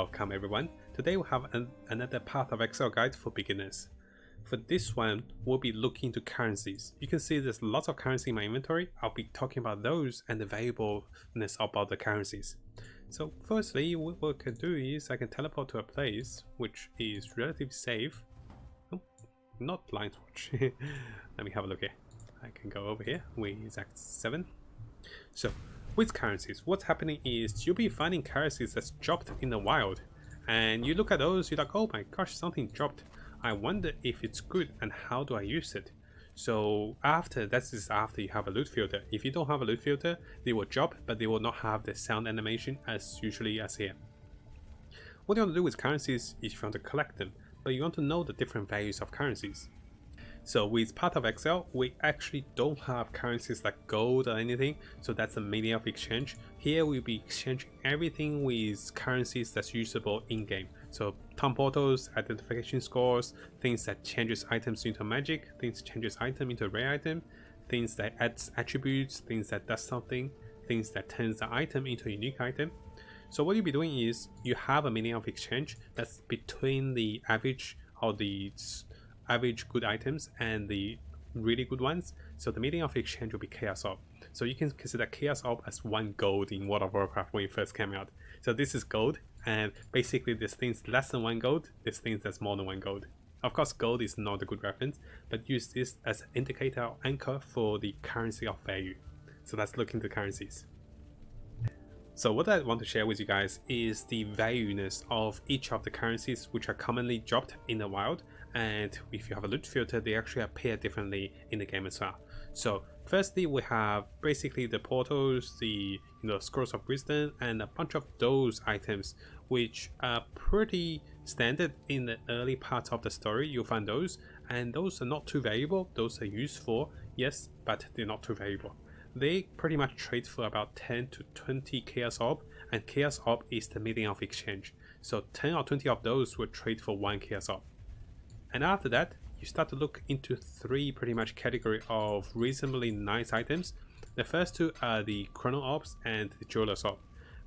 Welcome everyone. Today we have another Path of Exile guide for beginners. For this one, we'll be looking into currencies. You can see there's lots of currency in my inventory. I'll be talking about those and the valuableness about the currencies. So firstly, what I can do is I can teleport to a place which is relatively safe. Oh, not blind watch. Let me have a look here. I can go over here with Act 7. So with currencies, what's happening is you'll be finding currencies that's dropped in the wild, and you look at those, you're like, oh my gosh, something dropped. I wonder if it's good and how do I use it. So that's just after you have a loot filter. If you don't have a loot filter, they will drop, but they will not have the sound animation as usually as here. What you want to do with currencies is you want to collect them, but you want to know the different values of currencies. So with Path of Exile, we actually don't have currencies like gold or anything, so that's a medium of exchange. Here we'll be exchanging everything with currencies that's usable in-game. So town portals, identification scores, things that changes items into magic, things changes item into rare item, things that adds attributes, things that does something, things that turns the item into a unique item. So what you'll be doing is you have a medium of exchange that's between the average or the average good items and the really good ones. So the medium of exchange will be Chaos Orb. So you can consider Chaos Orb as 1 gold in World of Warcraft when it first came out. So this is gold, and basically there's things less than 1 gold, there's things that's more than 1 gold. Of course gold is not a good reference, but use this as an indicator or anchor for the currency of value. So let's look into currencies. So what I want to share with you guys is the valueness of each of the currencies which are commonly dropped in the wild, and if you have a loot filter, they actually appear differently in the game as well. So firstly, we have basically the portals, the scrolls of wisdom, and a bunch of those items which are pretty standard in the early parts of the story. You'll find those, and those are not too valuable. Those are useful, yes, but they're not too valuable. They pretty much trade for about 10 to 20 Chaos Orb, and Chaos Orb is the medium of exchange. So 10 or 20 of those will trade for 1 Chaos Orb. And after that, you start to look into 3 pretty much category of reasonably nice items. The first 2 are the Chrono Orbs and the Jeweler's Orb.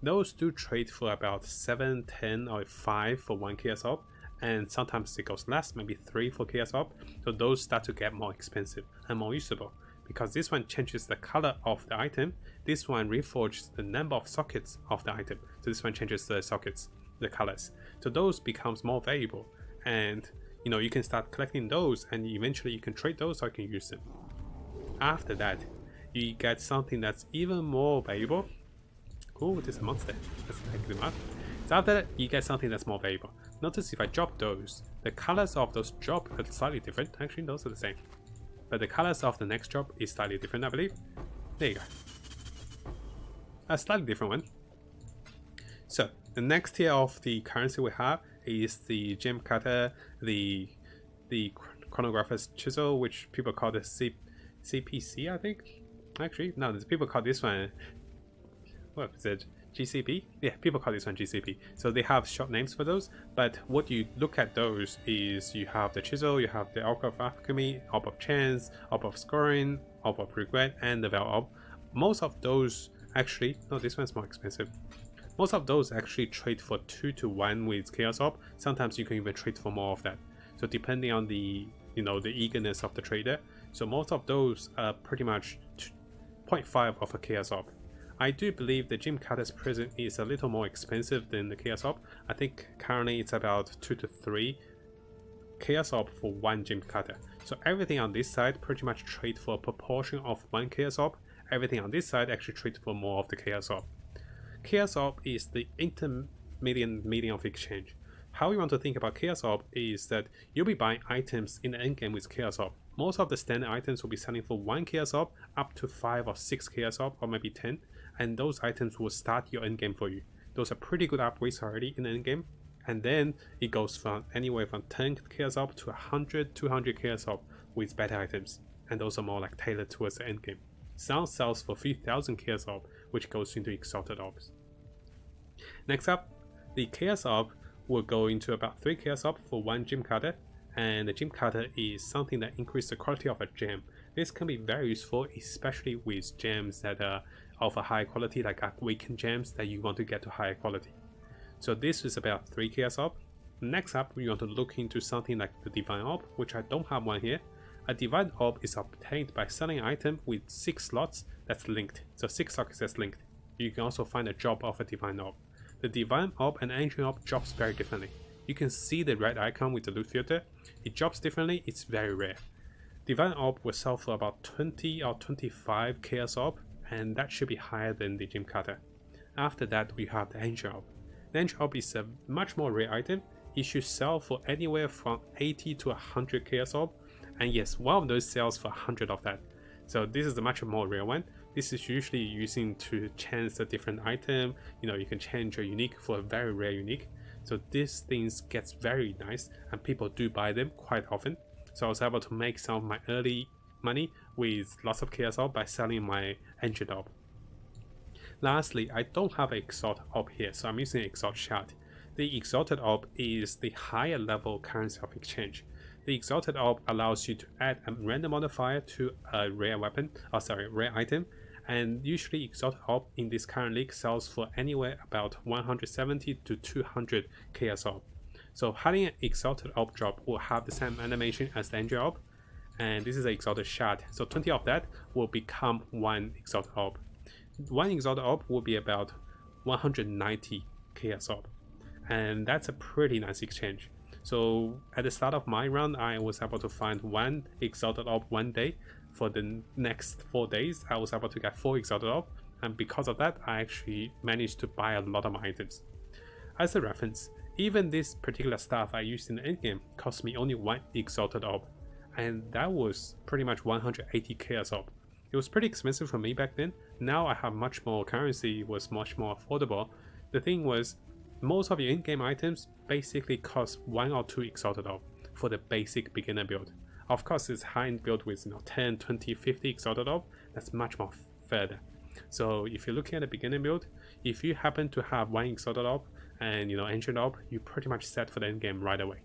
Those do trade for about 7, 10 or 5 for 1 Chaos Orb, and sometimes it goes less, maybe 3 for Chaos Orb. So those start to get more expensive and more usable, because this one changes the color of the item, this one reforges the number of sockets of the item. So this one changes the sockets, the colors. So those becomes more valuable, and you can start collecting those, and eventually you can trade those or you can use them. After that, you get something that's even more valuable. Oh, there's a monster. Let's take them out. So after that, you get something that's more valuable. Notice if I drop those, the colors of those drop are slightly different. Actually, those are the same, but the colors of the next drop is slightly different, I believe. There you go. A slightly different one. So the next tier of the currency we have is the gem cutter, the chronographer's chisel, which people call the CPC, I think. Actually, no, people call this one, what is it, GCP? Yeah, people call this one GCP. So they have short names for those, but what you look at those is you have the chisel, you have the Orb of Alchemy, Orb of Chance, Orb of Scoring, Orb of Regret, and the Veil Orb. Most of those actually, no, this one's more expensive. Most of those actually trade for 2 to 1 with Chaos Orb. Sometimes you can even trade for more of that. So depending on the the eagerness of the trader. So most of those are pretty much 0.5 of a Chaos Orb. I do believe the Gem Cutter's Prison is a little more expensive than the Chaos Orb. I think currently it's about 2 to 3 Chaos Orb for 1 Gem Cutter. So everything on this side pretty much trade for a proportion of 1 Chaos Orb. Everything on this side actually trade for more of the Chaos Orb. Chaos Orb is the intermediate medium of exchange. How you want to think about Chaos Orb is that you'll be buying items in the endgame with Chaos Orb. Most of the standard items will be selling for 1 Chaos Orb, up to 5 or 6 Chaos Orb, or maybe 10, and those items will start your endgame for you. Those are pretty good upgrades already in the endgame, and then it goes from anywhere from 10 Chaos Orb to 100, 200 Chaos Orb with better items, and those are more like tailored towards the endgame. Some sells for 3000 Chaos Orb, which goes into Exalted Orbs. Next up, the Chaos Orb will go into about 3 Chaos Orb for 1 Gem Cutter, and the Gem Cutter is something that increases the quality of a gem. This can be very useful, especially with gems that are of a high quality, like awakened gems that you want to get to higher quality. So this is about 3 chaos orb. Next up, we want to look into something like the divine orb, which I don't have one here. A divine orb is obtained by selling an item with 6 slots that's linked. So 6 sockets that's linked. You can also find a drop of a divine orb. The divine orb and ancient orb drops very differently. You can see the red icon with the loot filter. It drops differently, it's very rare. Divine orb will sell for about 20 or 25 chaos orb, and that should be higher than the gem cutter. After that, we have the ancient orb. The ancient orb is a much more rare item. It should sell for anywhere from 80 to 100 chaos orb, and yes, one of those sells for 100 of that. So this is a much more rare one. This is usually using to change a different item. You can change your unique for a very rare unique. So these things gets very nice, and people do buy them quite often. So I was able to make some of my early money with lots of chaos orb by selling my ancient orb. Lastly, I don't have an exalted orb here, so I'm using exalted shard. The exalted orb is the higher level currency of exchange. The exalted orb allows you to add a random modifier to a rare item, and usually exalted orb in this current league sells for anywhere about 170 to 200 chaos orb. So having an exalted orb drop will have the same animation as the ancient orb, and this is an exalted shard, so 20 of that will become 1 exalted orb. 1 exalted orb will be about 190 chaos orb, and that's a pretty nice exchange. So at the start of my run, I was able to find 1 exalted orb one day. For the next 4 days, I was able to get 4 exalted orb, and because of that, I actually managed to buy a lot of my items. As a reference, even this particular stuff I used in the endgame cost me only 1 exalted orb, and that was pretty much 180 chaos orb. It was pretty expensive for me back then. Now I have much more currency, it was much more affordable. The thing was, most of your in-game items basically cost 1 or 2 exalted orb for the basic beginner build. Of course, it's high-end build with 10, 20, 50 exalted orb, that's much more further. So if you're looking at a beginner build, if you happen to have 1 exalted orb and ancient orb, you're pretty much set for the end game right away.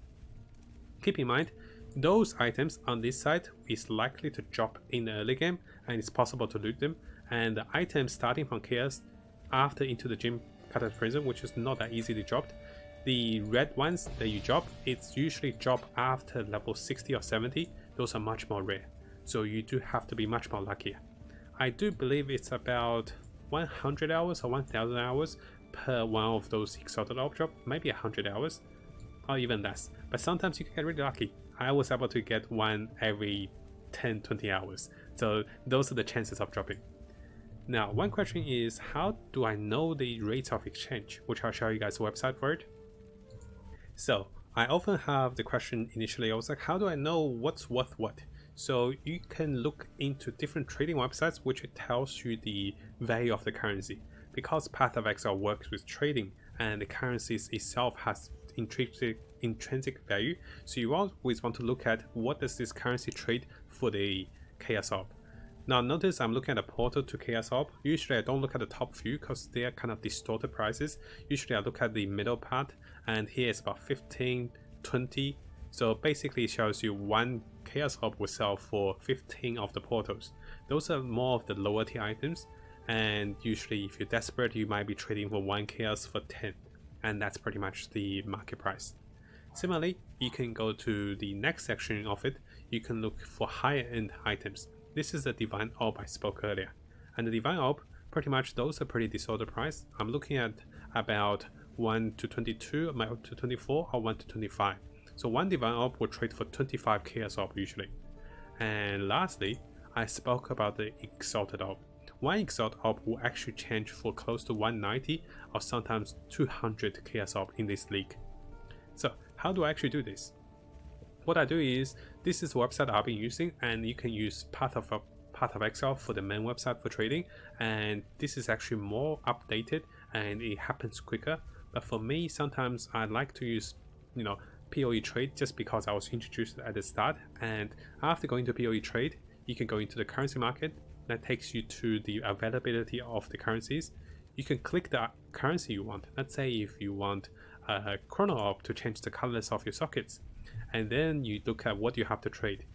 Keep in mind, those items on this side is likely to drop in the early game, and it's possible to loot them. And the items starting from chaos after into the gem cutter prism, which is not that easily dropped. The red ones that you drop, it's usually drop after level 60 or 70. Those are much more rare, so you do have to be much more luckier. I do believe it's about 100 hours or 1000 hours per one of those exalted orb drop, maybe 100 hours or even less, but sometimes you can get really lucky. I was able to get one every 10-20 hours, so those are the chances of dropping. Now, one question is, how do I know the rates of exchange, which I'll show you guys a website for it. So I often have the question initially, I was like, how do I know what's worth what? So you can look into different trading websites which it tells you the value of the currency. Because Path of Exile works with trading and the currencies itself has intrinsic value, so you always want to look at what does this currency trade for the chaos orb. Now notice I'm looking at a portal to chaos orb. Usually I don't look at the top few because they are kind of distorted prices. Usually I look at the middle part, and here it's about 15, 20. So basically it shows you 1 chaos orb will sell for 15 of the portals. Those are more of the lower tier items, and usually if you're desperate you might be trading for 1 chaos for 10, and that's pretty much the market price. Similarly, you can go to the next section of it. You can look for higher end items. This is the divine orb I spoke earlier, and the divine orb, pretty much those are pretty disordered price. I'm looking at about 1 to 22, 1 to 24, or 1 to 25. So 1 divine orb will trade for 25 chaos orb usually. And lastly, I spoke about the exalted orb. 1 exalted orb will actually change for close to 190 or sometimes 200 chaos orb in this league. So how do I actually do this? What I do is, this is the website I've been using, and you can use Path of Exile for the main website for trading, and this is actually more updated and it happens quicker. But for me, sometimes I like to use POE trade just because I was introduced at the start, and after going to POE trade you can go into the currency market. That takes you to the availability of the currencies. You can click the currency you want. Let's say if you want a chrono orb to change the colors of your sockets, and then you look at what you have to trade.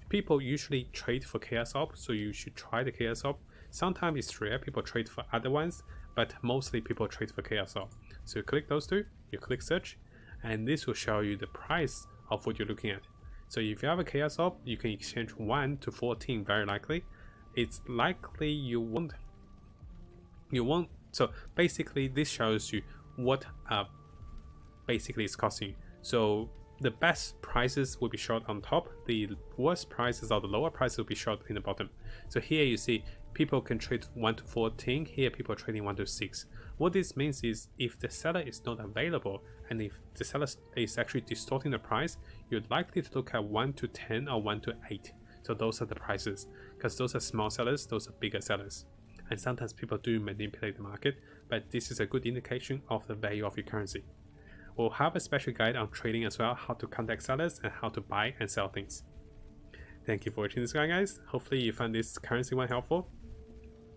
People usually trade for chaos orb, so you should try the chaos orb. Sometimes it's rare people trade for other ones, but mostly people trade for chaos orb. So you click those two, you click search, and this will show you the price of what you're looking at. So if you have a chaos orb, you can exchange 1 to 14 very likely. It's likely you won't. So basically this shows you what basically it's costing you. So the best prices will be showed on top, the worst prices or the lower prices will be showed in the bottom. So here you see people can trade 1 to 14, here people are trading 1 to 6. What this means is if the seller is not available and if the seller is actually distorting the price, you're likely to look at 1 to 10 or 1 to 8. So those are the prices, because those are small sellers, those are bigger sellers. And sometimes people do manipulate the market, but this is a good indication of the value of your currency. We'll have a special guide on trading as well, how to contact sellers and how to buy and sell things. Thank you for watching this guide, guys. Hopefully you found this currency one helpful.